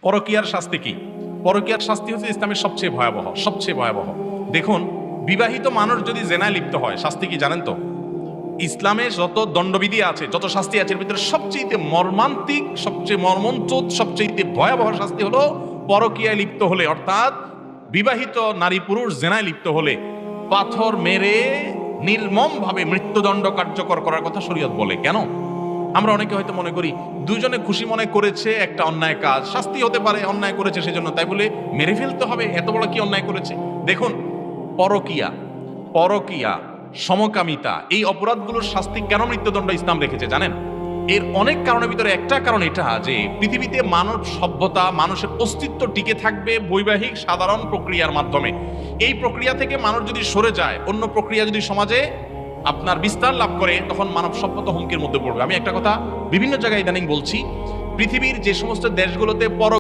পরকীয়ার শাস্তি কি? পরকীয়ার শাস্তি হচ্ছে ইসলামের সবচেয়ে ভয়াবহ। দেখুন, বিবাহিত মানুষ যদি জেনায় লিপ্ত হয় শাস্তি কি জানেন তো? ইসলামে যত দণ্ডবিধি আছে, যত শাস্তি আছে, এর ভিতরে সবচেয়ে মর্মান্তিক, সবচেয়ে মর্মন্তুদ, সবচেয়ে ভয়াবহ শাস্তি হলো পরকীয়ায় লিপ্ত হলে, অর্থাৎ বিবাহিত নারী পুরুষ জেনায় লিপ্ত হলে পাথর মেরে নির্মমভাবে মৃত্যুদণ্ড কার্যকর করার কথা শরীয়ত বলে। কেন? আমরা অনেকে হয়তো মনে করি দুজনে খুশি মনে করেছে একটা অন্যায় কাজ, শাস্তি হতে পারে, অন্যায় করেছে সেজন্য, তাই বলে মেরে ফেলতে হবে? এত বড় কি অন্যায় করেছে? দেখুন, পরকীয়া, সমকামিতা, এই অপরাধগুলোর শাস্তি কেন মৃত্যুদণ্ড ইসলাম রেখেছে জানেন? এর অনেক কারণের ভিতরে একটা কারণ এটা যে পৃথিবীতে মানব সভ্যতা, মানুষের অস্তিত্ব টিকে থাকবে বৈবাহিক সাধারণ প্রক্রিয়ার মাধ্যমে। এই প্রক্রিয়া থেকে মানুষ যদি সরে যায়, অন্য প্রক্রিয়া যদি সমাজে আপনার বিস্তার লাভ করে, তখন মানব সভ্যতা হুমকির মধ্যে পড়বে। আমি একটা কথা বিভিন্ন জায়গায় ইদানিং বলছি, পৃথিবীর যে সমস্ত দেশগুলোতে